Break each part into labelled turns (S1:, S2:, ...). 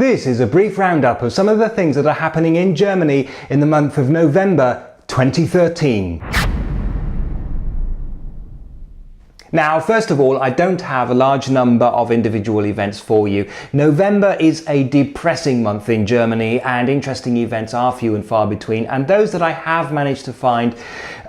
S1: This is a brief roundup of some of the things that are happening in Germany in the month of November 2013. Now, first of all, I don't have a large number of individual events for you. November is a depressing month in Germany and interesting events are few and far between, and those that I have managed to find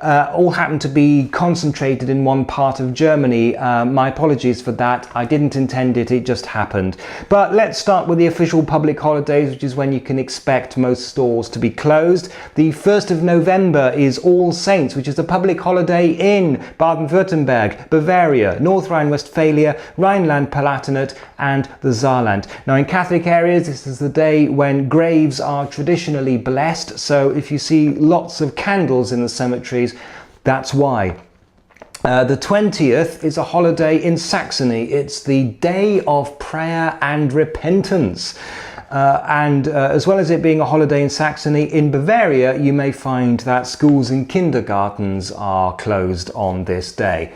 S1: all happen to be concentrated in one part of Germany. My apologies for that. I didn't intend it, it just happened. But let's start with the official public holidays, which is when you can expect most stores to be closed. The 1st of November is All Saints, which is a public holiday in Baden-Württemberg, Bavaria, North Rhine-Westphalia, Rhineland-Palatinate and the Saarland. Now in Catholic areas this is the day when graves are traditionally blessed, so if you see lots of candles in the cemeteries, that's why. The 20th is a holiday in Saxony. It's the day of prayer and repentance. As well as it being a holiday in Saxony, in Bavaria you may find that schools and kindergartens are closed on this day.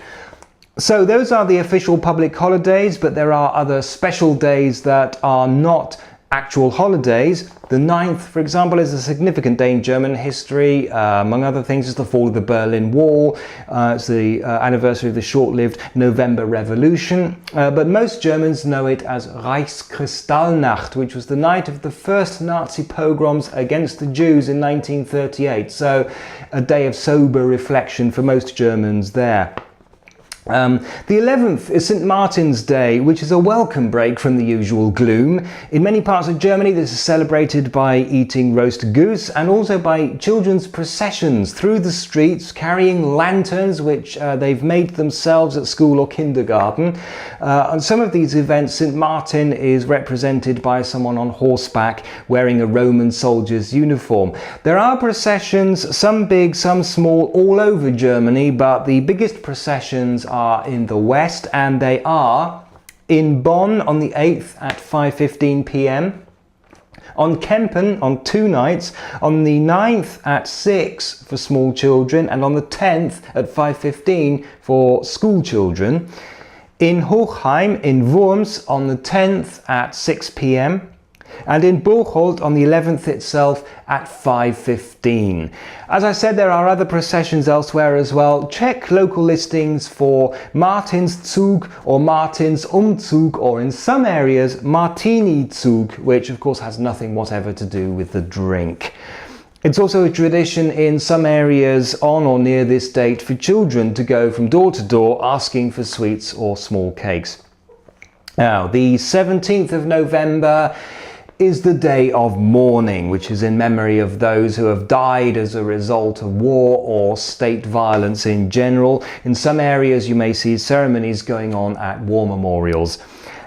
S1: So those are the official public holidays, but there are other special days that are not actual holidays. The 9th, for example, is a significant day in German history. Among other things, it's the fall of the Berlin Wall. It's the anniversary of the short-lived November Revolution. But most Germans know it as Reichskristallnacht, which was the night of the first Nazi pogroms against the Jews in 1938. So a day of sober reflection for most Germans there. The 11th is St. Martin's Day, which is a welcome break from the usual gloom. In many parts of Germany this is celebrated by eating roast goose and also by children's processions through the streets carrying lanterns which they've made themselves at school or kindergarten. On some of these events St. Martin is represented by someone on horseback wearing a Roman soldier's uniform. There are processions, some big, some small, all over Germany, but the biggest processions are in the west, and they are in Bonn on the 8th at 5:15 p.m, on Kempen on 2 nights, on the 9th at 6 for small children, and on the 10th at 5:15 for school children. In Hochheim in Worms on the 10th at 6 p.m, and in Bocholt on the 11th itself at 5:15. As I said, there are other processions elsewhere as well. Check local listings for Martinszug or Martinsumzug, or in some areas Martinizug, which of course has nothing whatever to do with the drink. It's also a tradition in some areas on or near this date for children to go from door to door asking for sweets or small cakes. Now, the 17th of November is the day of mourning, which is in memory of those who have died as a result of war or state violence in general. In some areas you may see ceremonies going on at war memorials.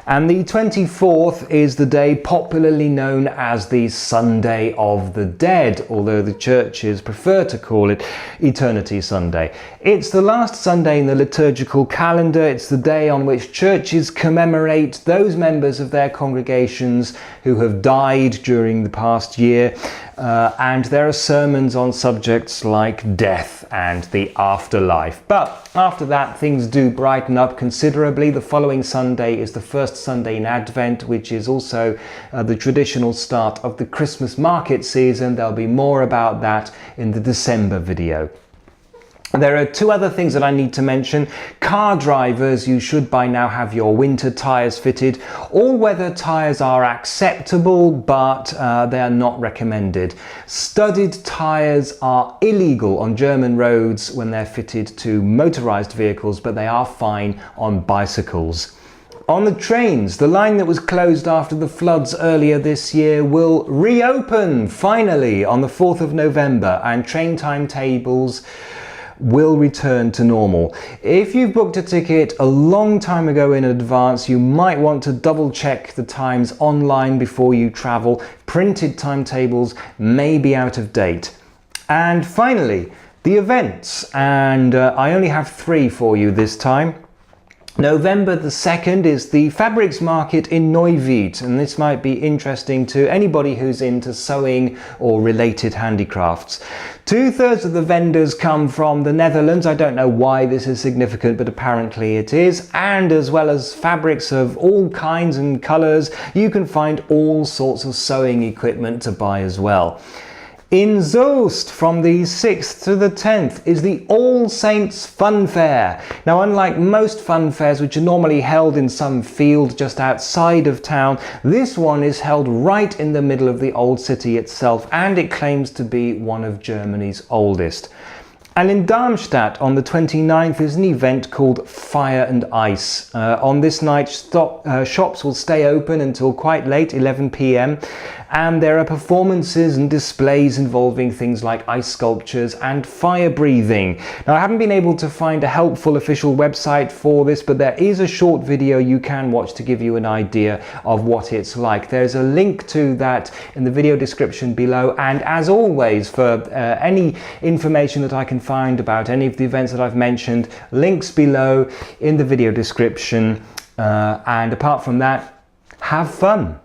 S1: And the 24th is the day popularly known as the Sunday of the Dead, although the churches prefer to call it Eternity Sunday. It's the last Sunday in the liturgical calendar. It's the day on which churches commemorate those members of their congregations who have died during the past year. And there are sermons on subjects like death and the afterlife. But after that, things do brighten up considerably. The following Sunday is the first Sunday in Advent, which is also the traditional start of the Christmas market season. There'll be more about that in the December video. There are 2 other things that I need to mention. Car drivers, you should by now have your winter tyres fitted. All-weather tyres are acceptable, but they are not recommended. Studded tyres are illegal on German roads when they're fitted to motorised vehicles, but they are fine on bicycles. On the trains, the line that was closed after the floods earlier this year will reopen finally on the 4th of November, and train timetables will return to normal. If you've booked a ticket a long time ago in advance, you might want to double check the times online before you travel. Printed timetables may be out of date. And finally, the events, and I only have 3 for you this time. November the 2nd is the fabrics market in Neuwied, and this might be interesting to anybody who's into sewing or related handicrafts. 2/3 of the vendors come from the Netherlands. I don't know why this is significant, but apparently it is. And as well as fabrics of all kinds and colours, you can find all sorts of sewing equipment to buy as well. In Soest, from the 6th to the 10th, is the All Saints Funfair. Now, unlike most fun fairs, which are normally held in some field just outside of town, this one is held right in the middle of the old city itself, and it claims to be one of Germany's oldest. And in Darmstadt on the 29th is an event called Fire and Ice. On this night, shops will stay open until quite late, 11 p.m. and there are performances and displays involving things like ice sculptures and fire breathing. Now, I haven't been able to find a helpful official website for this, but there is a short video you can watch to give you an idea of what it's like. There's a link to that in the video description below, and as always, for any information that I can find about any of the events that I've mentioned, links below in the video description. And apart from that, have fun.